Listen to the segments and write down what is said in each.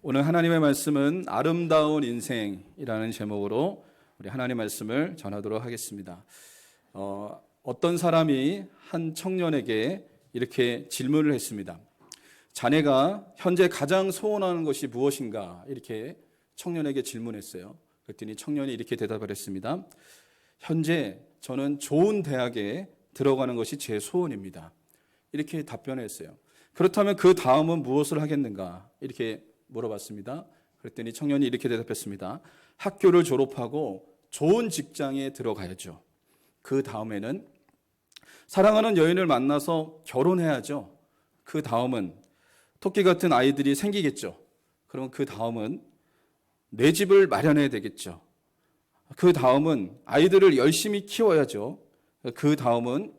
오늘 하나님의 말씀은 아름다운 인생이라는 제목으로 우리 하나님의 말씀을 전하도록 하겠습니다. 어떤 사람이 한 청년에게 이렇게 질문을 했습니다. 자네가 현재 가장 소원하는 것이 무엇인가? 이렇게 청년에게 질문했어요. 그랬더니 청년이 이렇게 대답을 했습니다. 현재 저는 좋은 대학에 들어가는 것이 제 소원입니다. 이렇게 답변했어요. 그렇다면 그 다음은 무엇을 하겠는가? 이렇게 물어봤습니다. 그랬더니 청년이 이렇게 대답했습니다. 학교를 졸업하고 좋은 직장에 들어가야죠. 그 다음에는 사랑하는 여인을 만나서 결혼해야죠. 그 다음은 토끼 같은 아이들이 생기겠죠. 그럼 그 다음은 내 집을 마련해야 되겠죠. 그 다음은 아이들을 열심히 키워야죠. 그 다음은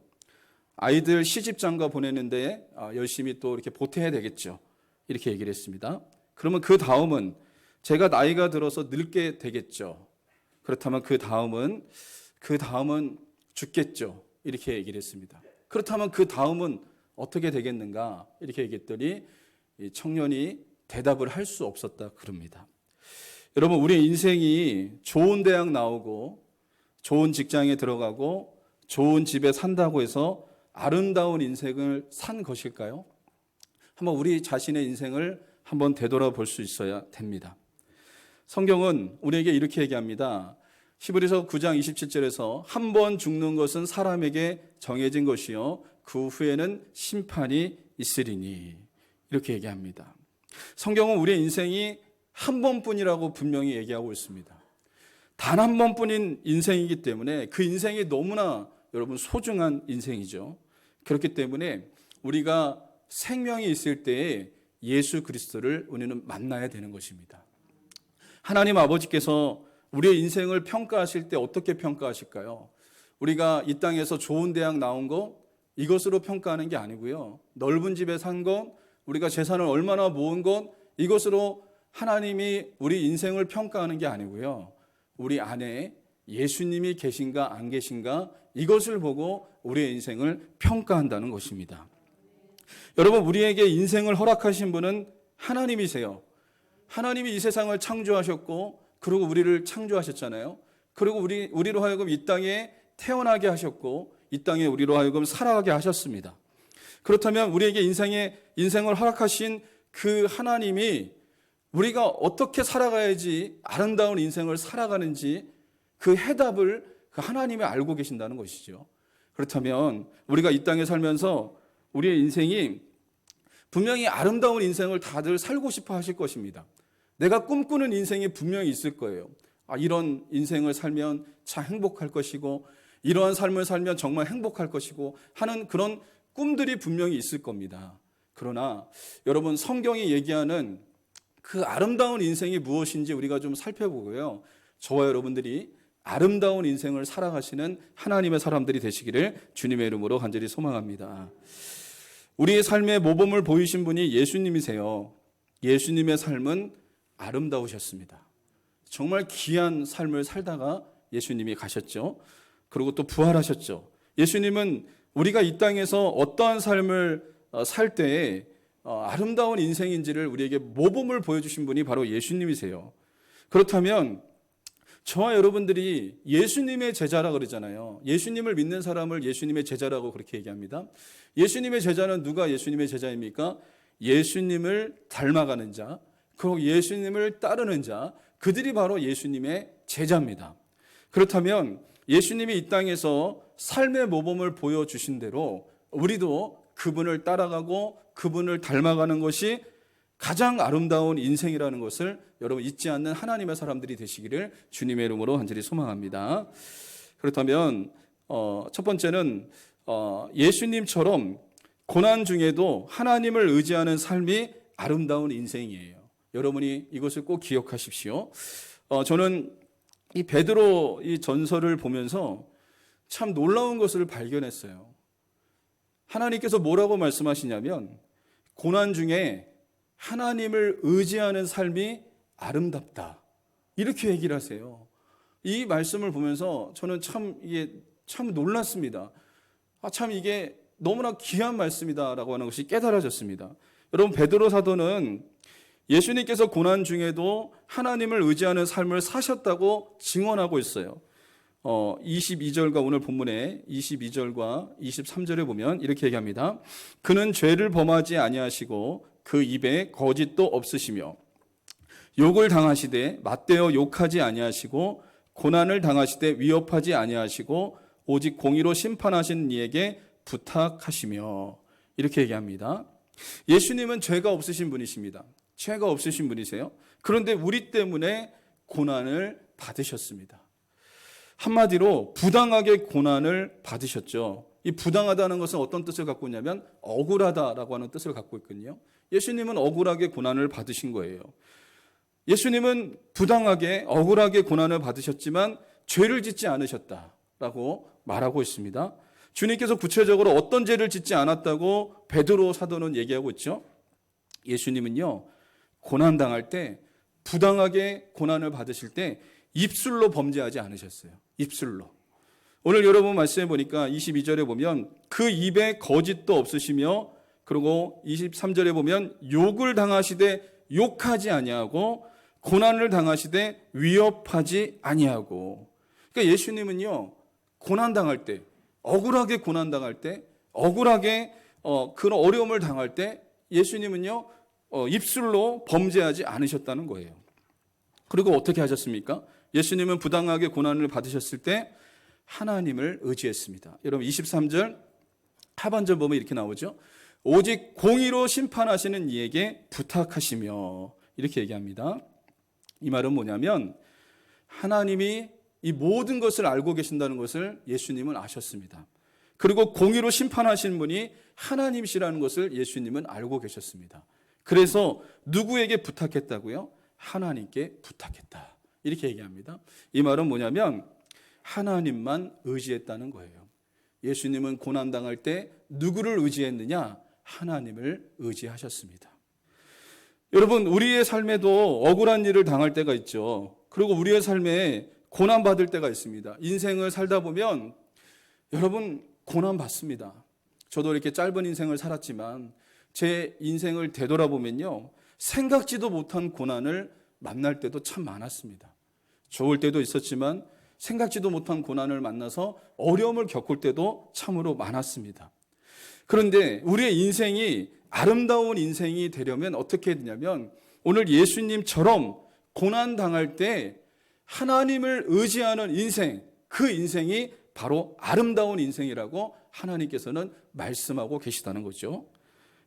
아이들 시집장가 보내는데 열심히 또 이렇게 보태야 되겠죠. 이렇게 얘기를 했습니다. 그러면 그 다음은 제가 나이가 들어서 늙게 되겠죠. 그렇다면 그 다음은 죽겠죠. 이렇게 얘기를 했습니다. 그렇다면 그 다음은 어떻게 되겠는가? 이렇게 얘기했더니 이 청년이 대답을 할 수 없었다 그럽니다. 여러분, 우리 인생이 좋은 대학 나오고 좋은 직장에 들어가고 좋은 집에 산다고 해서 아름다운 인생을 산 것일까요? 한번 우리 자신의 인생을 한번 되돌아볼 수 있어야 됩니다. 성경은 우리에게 이렇게 얘기합니다. 히브리서 9장 27절에서 한 번 죽는 것은 사람에게 정해진 것이요 그 후에는 심판이 있으리니 이렇게 얘기합니다. 성경은 우리의 인생이 한 번뿐이라고 분명히 얘기하고 있습니다. 단 한 번뿐인 인생이기 때문에 그 인생이 너무나 여러분 소중한 인생이죠. 그렇기 때문에 우리가 생명이 있을 때에 예수 그리스도를 우리는 만나야 되는 것입니다. 하나님 아버지께서 우리의 인생을 평가하실 때 어떻게 평가하실까요? 우리가 이 땅에서 좋은 대학 나온 것 이것으로 평가하는 게 아니고요. 넓은 집에 산 것, 우리가 재산을 얼마나 모은 것 이것으로 하나님이 우리 인생을 평가하는 게 아니고요. 우리 안에 예수님이 계신가 안 계신가 이것을 보고 우리의 인생을 평가한다는 것입니다. 여러분, 우리에게 인생을 허락하신 분은 하나님이세요. 하나님이 이 세상을 창조하셨고 그리고 우리를 창조하셨잖아요. 그리고 우리로 하여금 이 땅에 태어나게 하셨고 이 땅에 우리로 하여금 살아가게 하셨습니다. 그렇다면 우리에게 인생을 허락하신 그 하나님이 우리가 어떻게 살아가야지 아름다운 인생을 살아가는지 그 해답을 그 하나님이 알고 계신다는 것이죠. 그렇다면 우리가 이 땅에 살면서 우리의 인생이 분명히 아름다운 인생을 다들 살고 싶어 하실 것입니다. 내가 꿈꾸는 인생이 분명히 있을 거예요. 이런 인생을 살면 참 행복할 것이고 이러한 삶을 살면 정말 행복할 것이고 하는 그런 꿈들이 분명히 있을 겁니다. 그러나 여러분, 성경이 얘기하는 그 아름다운 인생이 무엇인지 우리가 좀 살펴보고요. 저와 여러분들이 아름다운 인생을 살아가시는 하나님의 사람들이 되시기를 주님의 이름으로 간절히 소망합니다. 우리의 삶의 모범을 보이신 분이 예수님이세요. 예수님의 삶은 아름다우셨습니다. 정말 귀한 삶을 살다가 예수님이 가셨죠. 그리고 또 부활하셨죠. 예수님은 우리가 이 땅에서 어떠한 삶을 살 때에 아름다운 인생인지를 우리에게 모범을 보여주신 분이 바로 예수님이세요. 그렇다면 저와 여러분들이 예수님의 제자라 그러잖아요. 예수님을 믿는 사람을 예수님의 제자라고 그렇게 얘기합니다. 예수님의 제자는 누가 예수님의 제자입니까? 예수님을 닮아가는 자, 그리고 예수님을 따르는 자, 그들이 바로 예수님의 제자입니다. 그렇다면 예수님이 이 땅에서 삶의 모범을 보여주신 대로 우리도 그분을 따라가고 그분을 닮아가는 것이 가장 아름다운 인생이라는 것을 여러분 잊지 않는 하나님의 사람들이 되시기를 주님의 이름으로 간절히 소망합니다. 그렇다면 첫 번째는 예수님처럼 고난 중에도 하나님을 의지하는 삶이 아름다운 인생이에요. 여러분이 이것을 꼭 기억하십시오. 저는 이 베드로 이 전설을 보면서 참 놀라운 것을 발견했어요. 하나님께서 뭐라고 말씀하시냐면 고난 중에 하나님을 의지하는 삶이 아름답다. 이렇게 얘기를 하세요. 이 말씀을 보면서 저는 참 놀랐습니다. 참 이게 너무나 귀한 말씀이다라고 하는 것이 깨달아졌습니다. 여러분, 베드로 사도는 예수님께서 고난 중에도 하나님을 의지하는 삶을 사셨다고 증언하고 있어요. 22절과 오늘 본문에 22절과 23절에 보면 이렇게 얘기합니다. 그는 죄를 범하지 아니하시고 그 입에 거짓도 없으시며 욕을 당하시되 맞대어 욕하지 아니하시고 고난을 당하시되 위협하지 아니하시고 오직 공의로 심판하신 이에게 부탁하시며 이렇게 얘기합니다. 예수님은 죄가 없으신 분이십니다. 죄가 없으신 분이세요. 그런데 우리 때문에 고난을 받으셨습니다. 한마디로 부당하게 고난을 받으셨죠. 이 부당하다는 것은 어떤 뜻을 갖고 있냐면 억울하다라고 하는 뜻을 갖고 있거든요. 예수님은 억울하게 고난을 받으신 거예요. 예수님은 부당하게 억울하게 고난을 받으셨지만 죄를 짓지 않으셨다라고 말하고 있습니다. 주님께서 구체적으로 어떤 죄를 짓지 않았다고 베드로 사도는 얘기하고 있죠. 예수님은요, 고난당할 때, 부당하게 고난을 받으실 때 입술로 범죄하지 않으셨어요. 입술로. 오늘 여러분 말씀해 보니까 22절에 보면 그 입에 거짓도 없으시며, 그리고 23절에 보면 욕을 당하시되 욕하지 아니하고 고난을 당하시되 위협하지 아니하고. 그러니까 예수님은요, 고난당할 때, 억울하게 고난당할 때, 억울하게 그런 어려움을 당할 때 예수님은요, 입술로 범죄하지 않으셨다는 거예요. 그리고 어떻게 하셨습니까? 예수님은 부당하게 고난을 받으셨을 때 하나님을 의지했습니다. 여러분 23절 하반절 보면 이렇게 나오죠. 오직 공의로 심판하시는 이에게 부탁하시며 이렇게 얘기합니다. 이 말은 뭐냐면 하나님이 이 모든 것을 알고 계신다는 것을 예수님은 아셨습니다. 그리고 공의로 심판하시는 분이 하나님이시라는 것을 예수님은 알고 계셨습니다. 그래서 누구에게 부탁했다고요? 하나님께 부탁했다. 이렇게 얘기합니다. 이 말은 뭐냐면 하나님만 의지했다는 거예요. 예수님은 고난당할 때 누구를 의지했느냐? 하나님을 의지하셨습니다. 여러분, 우리의 삶에도 억울한 일을 당할 때가 있죠. 그리고 우리의 삶에 고난받을 때가 있습니다. 인생을 살다 보면 여러분 고난받습니다. 저도 이렇게 짧은 인생을 살았지만 제 인생을 되돌아보면요, 생각지도 못한 고난을 만날 때도 참 많았습니다. 좋을 때도 있었지만 생각지도 못한 고난을 만나서 어려움을 겪을 때도 참으로 많았습니다. 그런데 우리의 인생이 아름다운 인생이 되려면 어떻게 해야 되냐면 오늘 예수님처럼 고난당할 때 하나님을 의지하는 인생, 그 인생이 바로 아름다운 인생이라고 하나님께서는 말씀하고 계시다는 거죠.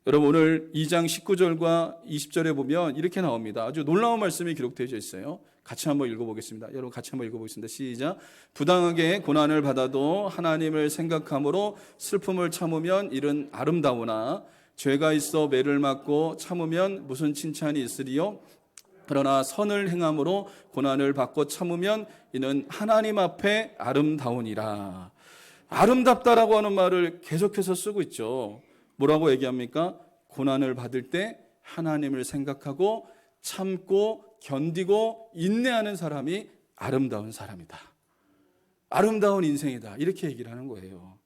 여러분 오늘 2장 19절과 20절에 보면 이렇게 나옵니다. 아주 놀라운 말씀이 기록되어 있어요. 같이 한번 읽어보겠습니다. 여러분 같이 한번 읽어보겠습니다. 시작. 부당하게 고난을 받아도 하나님을 생각함으로 슬픔을 참으면 이는 아름다우나 죄가 있어 매를 맞고 참으면 무슨 칭찬이 있으리요? 그러나 선을 행함으로 고난을 받고 참으면 이는 하나님 앞에 아름다우니라. 아름답다라고 하는 말을 계속해서 쓰고 있죠. 뭐라고 얘기합니까? 고난을 받을 때 하나님을 생각하고 참고 견디고 인내하는 사람이 아름다운 사람이다. 아름다운 인생이다. 이렇게 얘기를 하는 거예요.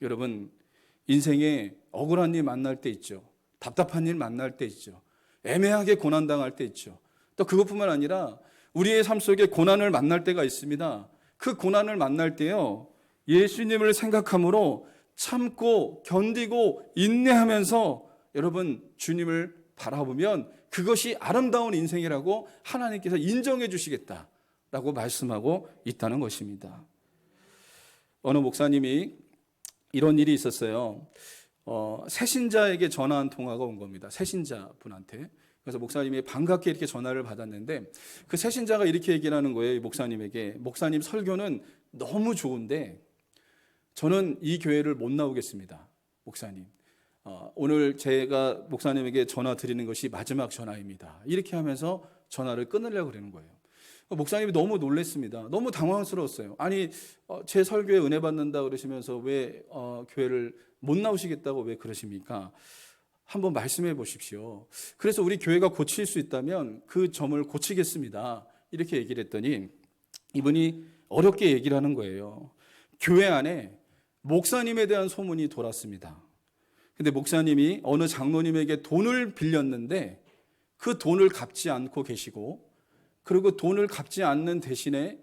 여러분, 인생에 억울한 일 만날 때 있죠. 답답한 일 만날 때 있죠. 애매하게 고난당할 때 있죠. 또 그것뿐만 아니라 우리의 삶 속에 고난을 만날 때가 있습니다. 그 고난을 만날 때요, 예수님을 생각함으로 참고 견디고 인내하면서 여러분 주님을 바라보면 그것이 아름다운 인생이라고 하나님께서 인정해 주시겠다라고 말씀하고 있다는 것입니다. 어느 목사님이 이런 일이 있었어요. 새신자에게 전화 한 통화가 온 겁니다. 새신자 분한테. 그래서 목사님이 반갑게 이렇게 전화를 받았는데 그 새신자가 이렇게 얘기를 하는 거예요. 목사님에게. 목사님 설교는 너무 좋은데 저는 이 교회를 못 나오겠습니다. 목사님. 오늘 제가 목사님에게 전화 드리는 것이 마지막 전화입니다. 이렇게 하면서 전화를 끊으려고 그러는 거예요. 목사님이 너무 놀랐습니다. 너무 당황스러웠어요. 아니, 제 설교에 은혜 받는다 그러시면서 왜 교회를 못 나오시겠다고 왜 그러십니까? 한번 말씀해 보십시오. 그래서 우리 교회가 고칠 수 있다면 그 점을 고치겠습니다. 이렇게 얘기를 했더니 이분이 어렵게 얘기를 하는 거예요. 교회 안에 목사님에 대한 소문이 돌았습니다. 근데 목사님이 어느 장로님에게 돈을 빌렸는데 그 돈을 갚지 않고 계시고, 그리고 돈을 갚지 않는 대신에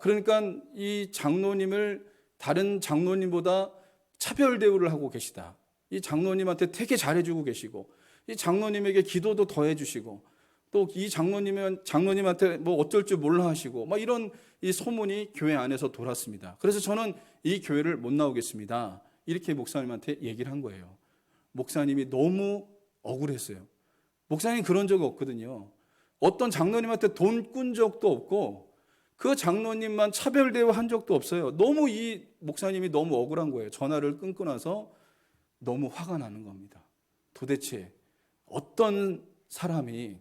그러니까 이 장로님을 다른 장로님보다 차별 대우를 하고 계시다. 이 장로님한테 되게 잘해주고 계시고, 이 장로님에게 기도도 더해 주시고, 또 이 장로님한테 뭐 어쩔 줄 몰라 하시고, 막 이런 이 소문이 교회 안에서 돌았습니다. 그래서 저는 이 교회를 못 나오겠습니다. 이렇게 목사님한테 얘기를 한 거예요. 목사님이 너무 억울했어요. 목사님 그런 적 없거든요. 어떤 장로님한테 돈 꾼 적도 없고, 그 장로님만 차별 대우한 적도 없어요. 너무 이 목사님이 너무 억울한 거예요. 전화를 끊고 나서 너무 화가 나는 겁니다. 도대체 어떤 사람이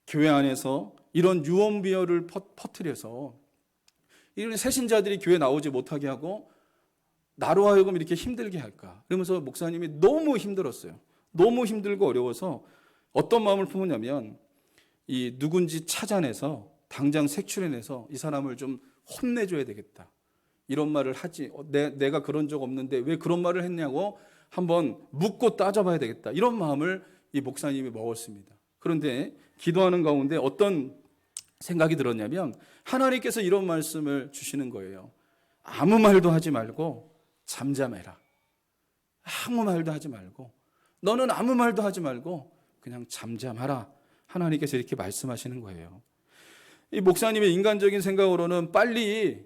교회 안에서 이런 유언비어를 퍼뜨려서 이런 새신자들이 교회 나오지 못하게 하고 나로 하여금 이렇게 힘들게 할까? 그러면서 목사님이 너무 힘들었어요. 너무 힘들고 어려워서 어떤 마음을 품었냐면, 이 누군지 찾아내서 당장 색출해내서 이 사람을 좀 혼내줘야 되겠다. 이런 말을 하지, 내가 그런 적 없는데 왜 그런 말을 했냐고 한번 묻고 따져봐야 되겠다. 이런 마음을 이 목사님이 먹었습니다. 그런데 기도하는 가운데 어떤 생각이 들었냐면, 하나님께서 이런 말씀을 주시는 거예요. 아무 말도 하지 말고 잠잠해라. 아무 말도 하지 말고, 너는 아무 말도 하지 말고 그냥 잠잠하라. 하나님께서 이렇게 말씀하시는 거예요. 이 목사님의 인간적인 생각으로는 빨리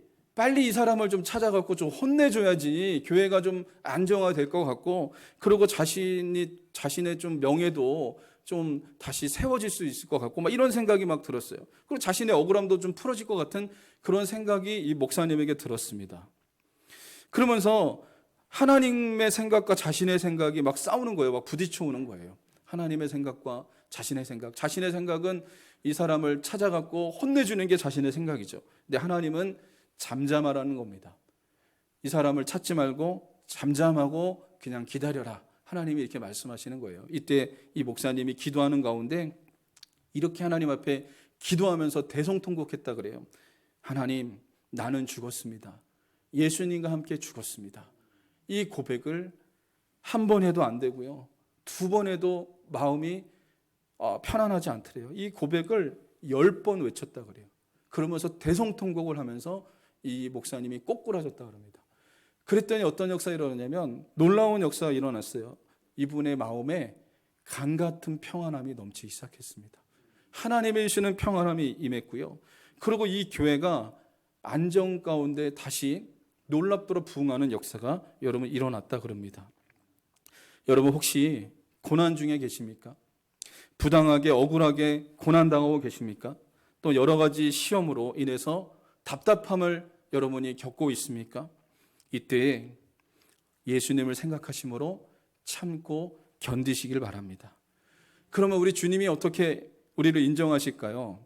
이 사람을 좀 찾아갖고 좀 혼내줘야지 교회가 좀 안정화될 것 같고, 그리고 자신의 좀 명예도 좀 다시 세워질 수 있을 것 같고, 막 이런 생각이 막 들었어요. 그리고 자신의 억울함도 좀 풀어질 것 같은 그런 생각이 이 목사님에게 들었습니다. 그러면서 하나님의 생각과 자신의 생각이 막 싸우는 거예요. 막 부딪혀오는 거예요. 하나님의 생각과 자신의 생각. 자신의 생각은 이 사람을 찾아갖고 혼내주는 게 자신의 생각이죠. 근데 하나님은 잠잠하라는 겁니다. 이 사람을 찾지 말고 잠잠하고 그냥 기다려라. 하나님이 이렇게 말씀하시는 거예요. 이때 이 목사님이 기도하는 가운데 이렇게 하나님 앞에 기도하면서 대성통곡했다 그래요. 하나님, 나는 죽었습니다. 예수님과 함께 죽었습니다. 이 고백을 한 번 해도 안 되고요, 두 번 해도 마음이 편안하지 않더래요. 이 고백을 10번 외쳤다 그래요. 그러면서 대성통곡을 하면서 이 목사님이 꼬꾸라졌다 그럽니다. 그랬더니 어떤 역사가 일어나냐면 놀라운 역사가 일어났어요. 이분의 마음에 강 같은 평안함이 넘치기 시작했습니다. 하나님의 주시는 평안함이 임했고요. 그리고 이 교회가 안정 가운데 다시 놀랍도록 부흥하는 역사가 여러분 일어났다 그럽니다. 여러분 혹시 고난 중에 계십니까? 부당하게 억울하게 고난당하고 계십니까? 또 여러 가지 시험으로 인해서 답답함을 여러분이 겪고 있습니까? 이때 예수님을 생각하심으로 참고 견디시길 바랍니다. 그러면 우리 주님이 어떻게 우리를 인정하실까요?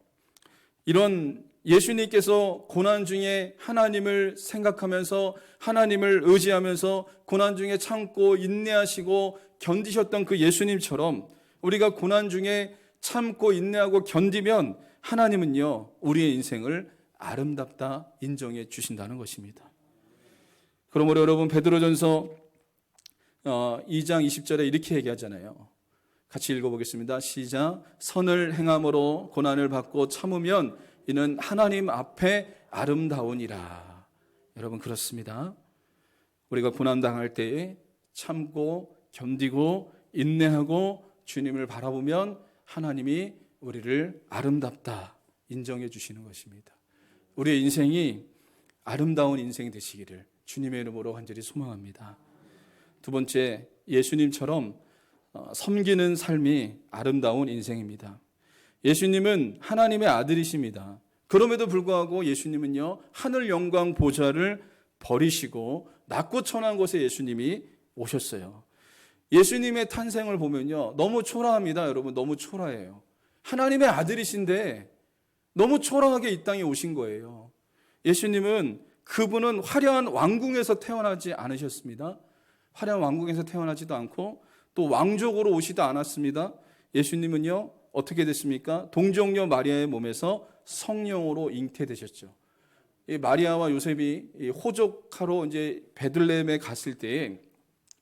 이런 예수님께서 고난 중에 하나님을 생각하면서 하나님을 의지하면서 고난 중에 참고 인내하시고 견디셨던 그 예수님처럼 우리가 고난 중에 참고 인내하고 견디면 하나님은요, 우리의 인생을 아름답다 인정해 주신다는 것입니다. 그러므로 여러분, 베드로전서 2장 20절에 이렇게 얘기하잖아요. 같이 읽어보겠습니다. 시작. 선을 행함으로 고난을 받고 참으면 이는 하나님 앞에 아름다우니라. 여러분, 그렇습니다. 우리가 고난당할 때에 참고 견디고 인내하고 주님을 바라보면 하나님이 우리를 아름답다 인정해 주시는 것입니다. 우리의 인생이 아름다운 인생이 되시기를 주님의 이름으로 간절히 소망합니다. 두 번째, 예수님처럼 섬기는 삶이 아름다운 인생입니다. 예수님은 하나님의 아들이십니다. 그럼에도 불구하고 예수님은요, 하늘 영광 보좌를 버리시고 낮고 천한 곳에 예수님이 오셨어요. 예수님의 탄생을 보면요, 너무 초라합니다. 여러분, 너무 초라해요. 하나님의 아들이신데 너무 초라하게 이 땅에 오신 거예요. 예수님은, 그분은 화려한 왕궁에서 태어나지 않으셨습니다. 화려한 왕궁에서 태어나지도 않고 또 왕족으로 오지도 않았습니다. 예수님은요, 어떻게 됐습니까? 동정녀 마리아의 몸에서 성령으로 잉태되셨죠. 이 마리아와 요셉이 호적하러 이제 베들레헴에 갔을 때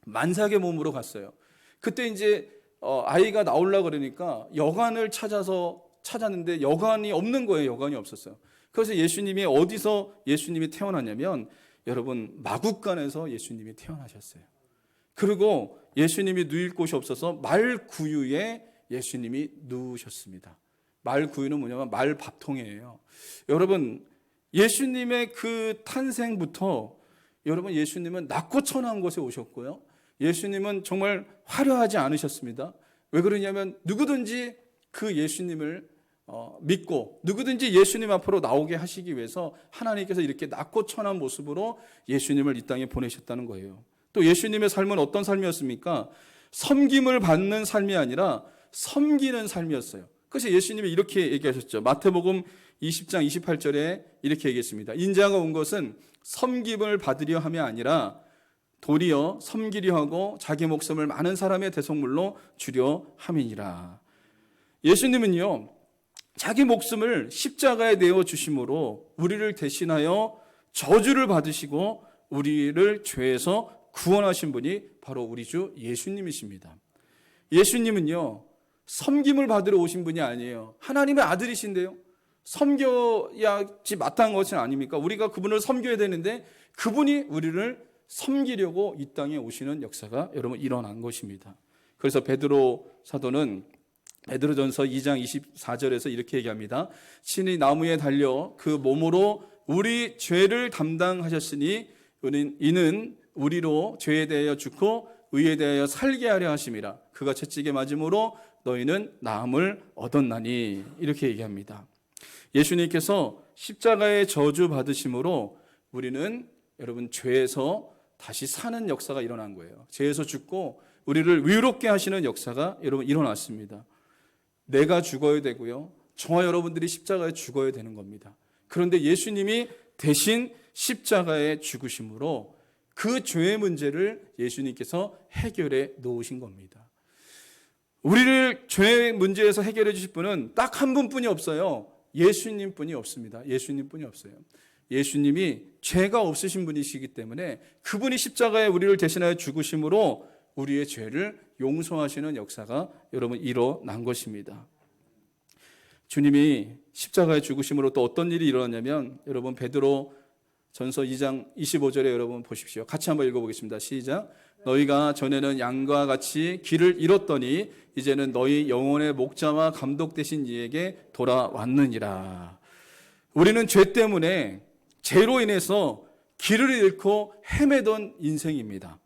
만삭의 몸으로 갔어요. 그때 이제 아이가 나오려고 그러니까 여관을 찾았는데 여관이 없는 거예요. 여관이 없었어요. 그래서 예수님이 어디서 예수님이 태어나냐면 여러분 마국간에서 예수님이 태어나셨어요. 그리고 예수님이 누일 곳이 없어서 말구유에 예수님이 누우셨습니다. 말구유는 뭐냐면 말밥통이에요. 여러분 예수님의 그 탄생부터 여러분 예수님은 낮고 천한 곳에 오셨고요. 예수님은 정말 화려하지 않으셨습니다. 왜 그러냐면 누구든지 그 예수님을 믿고 누구든지 예수님 앞으로 나오게 하시기 위해서 하나님께서 이렇게 낮고 천한 모습으로 예수님을 이 땅에 보내셨다는 거예요. 또 예수님의 삶은 어떤 삶이었습니까? 섬김을 받는 삶이 아니라 섬기는 삶이었어요. 그래서 예수님이 이렇게 얘기하셨죠. 마태복음 20장 28절에 이렇게 얘기했습니다. 인자가 온 것은 섬김을 받으려 함이 아니라 도리어 섬기려 하고 자기 목숨을 많은 사람의 대속물로 주려 함이니라. 예수님은요 자기 목숨을 십자가에 내어 주심으로 우리를 대신하여 저주를 받으시고 우리를 죄에서 구원하신 분이 바로 우리 주 예수님이십니다. 예수님은요 섬김을 받으러 오신 분이 아니에요. 하나님의 아들이신데요. 섬겨야지 마땅한 것은 아닙니까? 우리가 그분을 섬겨야 되는데 그분이 우리를 섬기려고 이 땅에 오시는 역사가 여러분 일어난 것입니다. 그래서 베드로 사도는 베드로전서 2장 24절에서 이렇게 얘기합니다. 신이 나무에 달려 그 몸으로 우리 죄를 담당하셨으니 이는 우리로 죄에 대하여 죽고 의에 대하여 살게 하려 하심이라. 그가 채찍에 맞음으로 너희는 나음을 얻었나니. 이렇게 얘기합니다. 예수님께서 십자가의 저주 받으심으로 우리는 여러분 죄에서 다시 사는 역사가 일어난 거예요. 죄에서 죽고 우리를 위롭게 하시는 역사가 여러분 일어났습니다. 내가 죽어야 되고요. 저와 여러분들이 십자가에 죽어야 되는 겁니다. 그런데 예수님이 대신 십자가에 죽으심으로 그 죄의 문제를 예수님께서 해결해 놓으신 겁니다. 우리를 죄의 문제에서 해결해 주실 분은 딱 한 분뿐이 없어요. 예수님뿐이 없습니다. 예수님뿐이 없어요. 예수님이 죄가 없으신 분이시기 때문에 그분이 십자가에 우리를 대신하여 죽으심으로 우리의 죄를 용서하시는 역사가 여러분 일어난 것입니다. 주님이 십자가에 죽으심으로 또 어떤 일이 일어났냐면 여러분 베드로 전서 2장 25절에 여러분 보십시오. 같이 한번 읽어보겠습니다. 시작. 너희가 전에는 양과 같이 길을 잃었더니 이제는 너희 영혼의 목자와 감독 되신 이에게 돌아왔느니라. 우리는 죄 때문에 죄로 인해서 길을 잃고 헤매던 인생입니다.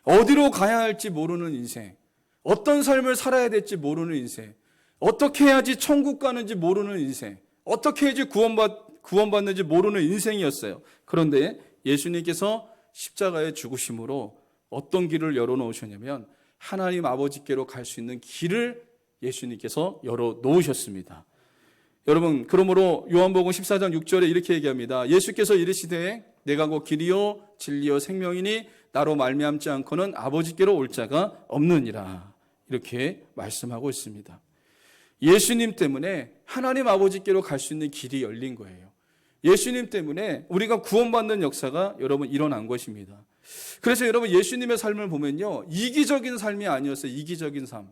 어디로 가야 할지 모르는 인생, 어떤 삶을 살아야 될지 모르는 인생, 어떻게 해야지 천국 가는지 모르는 인생, 어떻게 해야지 구원받는지 모르는 인생이었어요. 그런데 예수님께서 십자가에 죽으심으로 어떤 길을 열어놓으셨냐면 하나님 아버지께로 갈 수 있는 길을 예수님께서 열어놓으셨습니다. 여러분, 그러므로 요한복음 14장 6절에 이렇게 얘기합니다. 예수께서 이르시되 내가 곧 길이요 진리요 생명이니 나로 말미암지 않고는 아버지께로 올 자가 없느니라. 이렇게 말씀하고 있습니다. 예수님 때문에 하나님 아버지께로 갈 수 있는 길이 열린 거예요. 예수님 때문에 우리가 구원받는 역사가 여러분 일어난 것입니다. 그래서 여러분 예수님의 삶을 보면요, 이기적인 삶이 아니었어요. 이기적인 삶.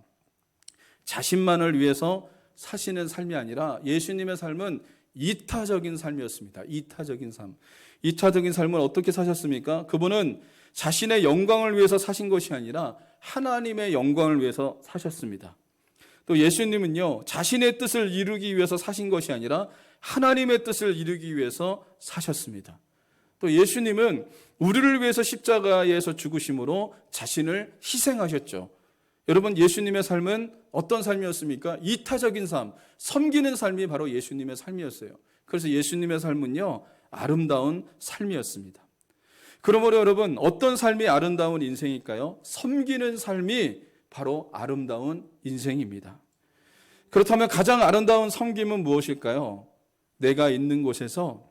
자신만을 위해서 사시는 삶이 아니라 예수님의 삶은 이타적인 삶이었습니다. 이타적인 삶. 이타적인 삶을 어떻게 사셨습니까? 그분은 자신의 영광을 위해서 사신 것이 아니라 하나님의 영광을 위해서 사셨습니다. 또 예수님은요, 자신의 뜻을 이루기 위해서 사신 것이 아니라 하나님의 뜻을 이루기 위해서 사셨습니다. 또 예수님은 우리를 위해서 십자가에서 죽으심으로 자신을 희생하셨죠. 여러분, 예수님의 삶은 어떤 삶이었습니까? 이타적인 삶, 섬기는 삶이 바로 예수님의 삶이었어요. 그래서 예수님의 삶은요, 아름다운 삶이었습니다. 그러므로 여러분, 어떤 삶이 아름다운 인생일까요? 섬기는 삶이 바로 아름다운 인생입니다. 그렇다면 가장 아름다운 섬김은 무엇일까요? 내가 있는 곳에서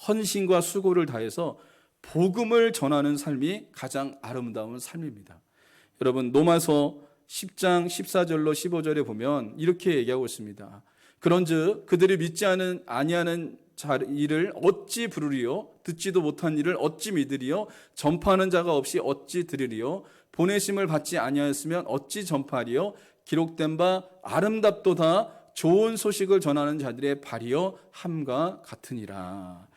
헌신과 수고를 다해서 복음을 전하는 삶이 가장 아름다운 삶입니다. 여러분, 로마서 10장 14절로 15절에 보면 이렇게 얘기하고 있습니다. 그런즉 그들이 믿지 아니하는 일을 어찌 부르리요? 듣지도 못한 일을 어찌 믿으리요? 전파하는 자가 없이 어찌 들으리요? 보내심을 받지 아니하였으면 어찌 전파하리요? 기록된 바 아름답도다 좋은 소식을 전하는 자들의 발이요 함과 같으니라.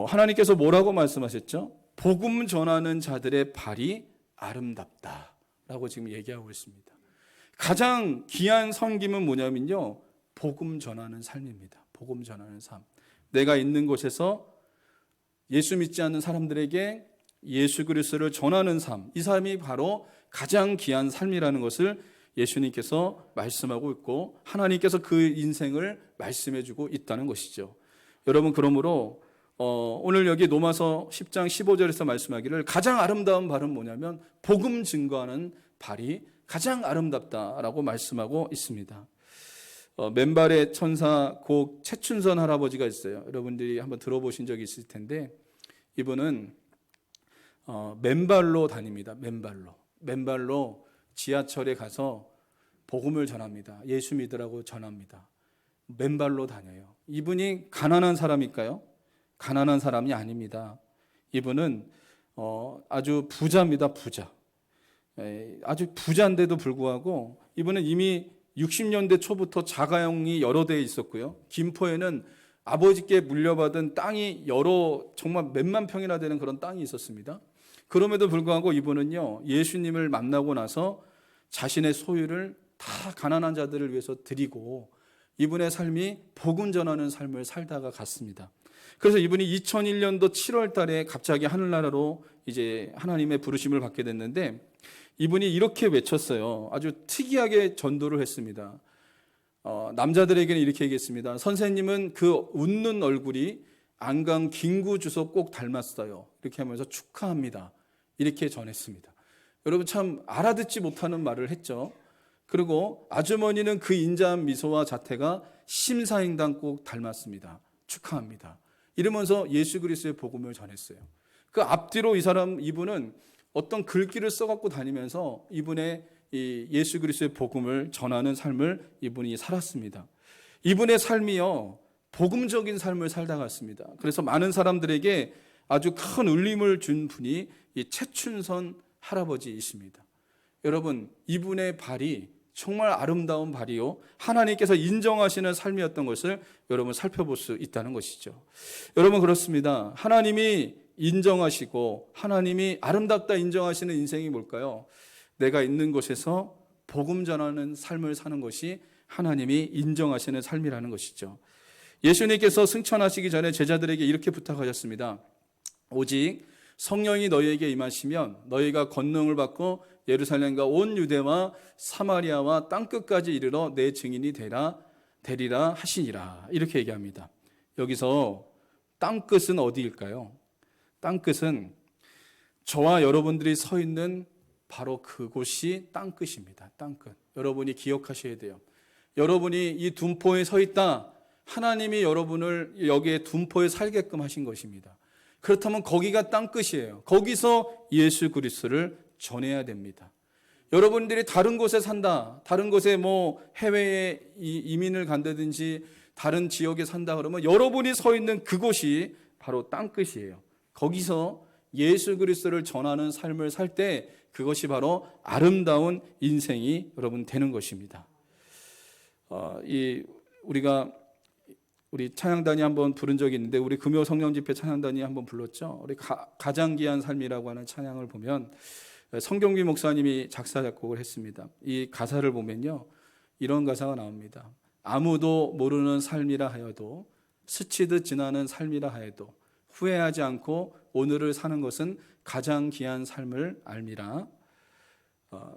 하나님께서 뭐라고 말씀하셨죠? 복음 전하는 자들의 발이 아름답다라고 지금 얘기하고 있습니다. 가장 귀한 섬김은 뭐냐면요, 복음 전하는 삶입니다. 복음 전하는 삶. 내가 있는 곳에서 예수 믿지 않는 사람들에게 예수 그리스도를 전하는 삶, 이 삶이 바로 가장 귀한 삶이라는 것을 예수님께서 말씀하고 있고 하나님께서 그 인생을 말씀해 주고 있다는 것이죠. 여러분, 그러므로 오늘 여기 로마서 10장 15절에서 말씀하기를 가장 아름다운 발은 뭐냐면 복음 증거하는 발이 가장 아름답다라고 말씀하고 있습니다. 맨발의 천사 곡 최춘선 할아버지가 있어요. 여러분들이 한번 들어보신 적이 있을 텐데, 이분은 맨발로 다닙니다. 맨발로 지하철에 가서 복음을 전합니다. 예수 믿으라고 전합니다. 맨발로 다녀요. 이분이 가난한 사람일까요? 가난한 사람이 아닙니다. 이분은 아주 부자입니다. 부자. 아주 부자인데도 불구하고 이분은 이미 60년대 초부터 자가용이 여러 대 있었고요. 김포에는 아버지께 물려받은 땅이 정말 몇만 평이나 되는 그런 땅이 있었습니다. 그럼에도 불구하고 이분은요, 예수님을 만나고 나서 자신의 소유를 다 가난한 자들을 위해서 드리고 이분의 삶이 복음 전하는 삶을 살다가 갔습니다. 그래서 이분이 2001년도 7월 달에 갑자기 하늘나라로 이제 하나님의 부르심을 받게 됐는데, 이분이 이렇게 외쳤어요. 아주 특이하게 전도를 했습니다. 남자들에게는 이렇게 얘기했습니다. 선생님은 그 웃는 얼굴이 안강 김구 주소 꼭 닮았어요. 이렇게 하면서 축하합니다. 이렇게 전했습니다. 여러분, 참 알아듣지 못하는 말을 했죠. 그리고 아주머니는 그 인자한 미소와 자태가 심사행당 꼭 닮았습니다. 축하합니다. 이러면서 예수 그리스도의 복음을 전했어요. 그 앞뒤로 이분은 어떤 글귀를 써갖고 다니면서 이분의 이 예수 그리스도의 복음을 전하는 삶을 이분이 살았습니다. 이분의 삶이요, 복음적인 삶을 살다 갔습니다. 그래서 많은 사람들에게 아주 큰 울림을 준 분이 이 최춘선 할아버지이십니다. 여러분, 이분의 발이 정말 아름다운 발이요, 하나님께서 인정하시는 삶이었던 것을 여러분 살펴볼 수 있다는 것이죠. 여러분, 그렇습니다. 하나님이 인정하시고 하나님이 아름답다 인정하시는 인생이 뭘까요? 내가 있는 곳에서 복음 전하는 삶을 사는 것이 하나님이 인정하시는 삶이라는 것이죠. 예수님께서 승천하시기 전에 제자들에게 이렇게 부탁하셨습니다. 오직 성령이 너희에게 임하시면 너희가 권능을 받고 예루살렘과 온 유대와 사마리아와 땅끝까지 이르러 내 증인이 되리라 하시니라. 이렇게 얘기합니다. 여기서 땅끝은 어디일까요? 땅끝은 저와 여러분들이 서 있는 바로 그곳이 땅끝입니다. 땅끝. 여러분이 기억하셔야 돼요. 여러분이 이 둔포에 서 있다. 하나님이 여러분을 여기에 둔포에 살게끔 하신 것입니다. 그렇다면 거기가 땅끝이에요. 거기서 예수 그리스도를 전해야 됩니다. 여러분들이 다른 곳에 산다, 다른 곳에 해외에 이민을 간다든지 다른 지역에 산다 그러면 여러분이 서 있는 그곳이 바로 땅끝이에요. 거기서 예수 그리스도를 전하는 삶을 살 때 그것이 바로 아름다운 인생이 여러분 되는 것입니다. 우리 찬양단이 한번 부른 적이 있는데, 우리 금요 성령 집회 찬양단이 한번 불렀죠. 우리 가장 귀한 삶이라고 하는 찬양을 보면 성경비 목사님이 작사 작곡을 했습니다. 이 가사를 보면요, 이런 가사가 나옵니다. 아무도 모르는 삶이라 하여도 스치듯 지나는 삶이라 하여도 후회하지 않고 오늘을 사는 것은 가장 귀한 삶을 알미라.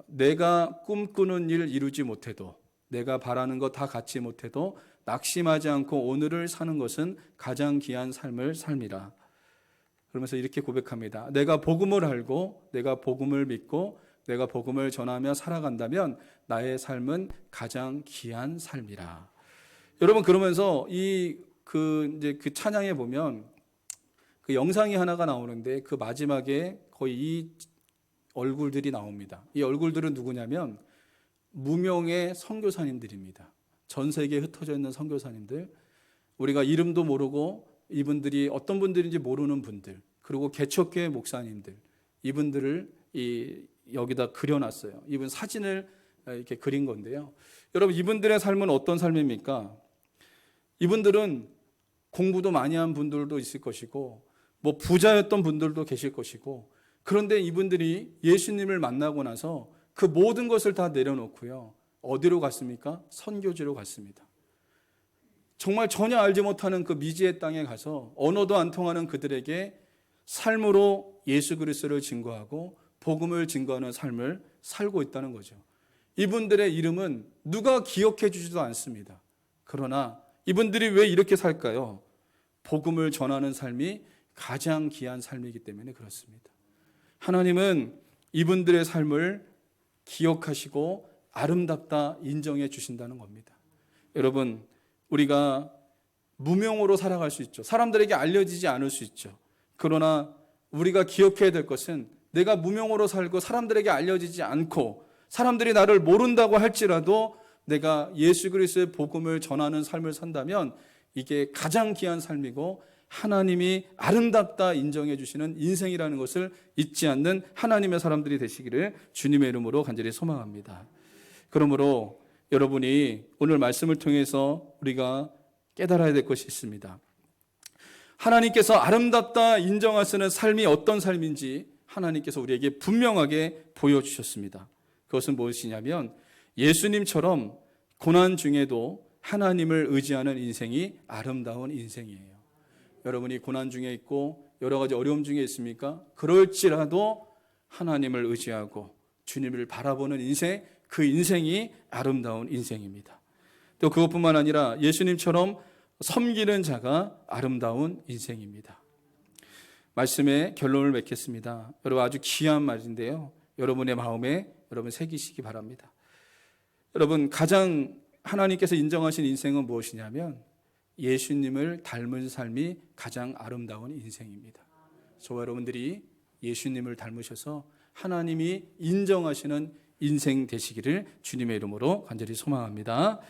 내가 꿈꾸는 일 이루지 못해도, 내가 바라는 것 다 갖지 못해도 낙심하지 않고 오늘을 사는 것은 가장 귀한 삶을 삶이라. 그러면서 이렇게 고백합니다. 내가 복음을 알고 내가 복음을 믿고 내가 복음을 전하며 살아간다면 나의 삶은 가장 귀한 삶이라. 여러분, 그러면서 그 찬양에 보면 그 영상이 하나가 나오는데 그 마지막에 거의 이 얼굴들이 나옵니다. 이 얼굴들은 누구냐면 무명의 선교사님들입니다. 전 세계에 흩어져 있는 선교사님들, 우리가 이름도 모르고 이분들이 어떤 분들인지 모르는 분들, 그리고 개척교회 목사님들, 이분들을 여기다 그려놨어요. 이분 사진을 이렇게 그린 건데요. 여러분, 이분들의 삶은 어떤 삶입니까? 이분들은 공부도 많이 한 분들도 있을 것이고 뭐 부자였던 분들도 계실 것이고, 그런데 이분들이 예수님을 만나고 나서 그 모든 것을 다 내려놓고요, 어디로 갔습니까? 선교지로 갔습니다. 정말 전혀 알지 못하는 그 미지의 땅에 가서 언어도 안 통하는 그들에게 삶으로 예수 그리스도를 증거하고 복음을 증거하는 삶을 살고 있다는 거죠. 이분들의 이름은 누가 기억해 주지도 않습니다. 그러나 이분들이 왜 이렇게 살까요? 복음을 전하는 삶이 가장 귀한 삶이기 때문에 그렇습니다. 하나님은 이분들의 삶을 기억하시고 아름답다 인정해 주신다는 겁니다. 여러분, 우리가 무명으로 살아갈 수 있죠. 사람들에게 알려지지 않을 수 있죠. 그러나 우리가 기억해야 될 것은, 내가 무명으로 살고 사람들에게 알려지지 않고 사람들이 나를 모른다고 할지라도 내가 예수 그리스도의 복음을 전하는 삶을 산다면 이게 가장 귀한 삶이고 하나님이 아름답다 인정해 주시는 인생이라는 것을 잊지 않는 하나님의 사람들이 되시기를 주님의 이름으로 간절히 소망합니다. 그러므로 여러분이 오늘 말씀을 통해서 우리가 깨달아야 될 것이 있습니다. 하나님께서 아름답다 인정하시는 삶이 어떤 삶인지 하나님께서 우리에게 분명하게 보여주셨습니다. 그것은 무엇이냐면 예수님처럼 고난 중에도 하나님을 의지하는 인생이 아름다운 인생이에요. 여러분이 고난 중에 있고 여러 가지 어려움 중에 있습니까? 그럴지라도 하나님을 의지하고 주님을 바라보는 인생, 그 인생이 아름다운 인생입니다. 또 그것뿐만 아니라 예수님처럼 섬기는 자가 아름다운 인생입니다. 말씀의 결론을 맺겠습니다. 여러분, 아주 귀한 말인데요, 여러분의 마음에 여러분 새기시기 바랍니다. 여러분, 가장 하나님께서 인정하신 인생은 무엇이냐면 예수님을 닮은 삶이 가장 아름다운 인생입니다. 저와 여러분들이 예수님을 닮으셔서 하나님이 인정하시는 인생 되시기를 주님의 이름으로 간절히 소망합니다.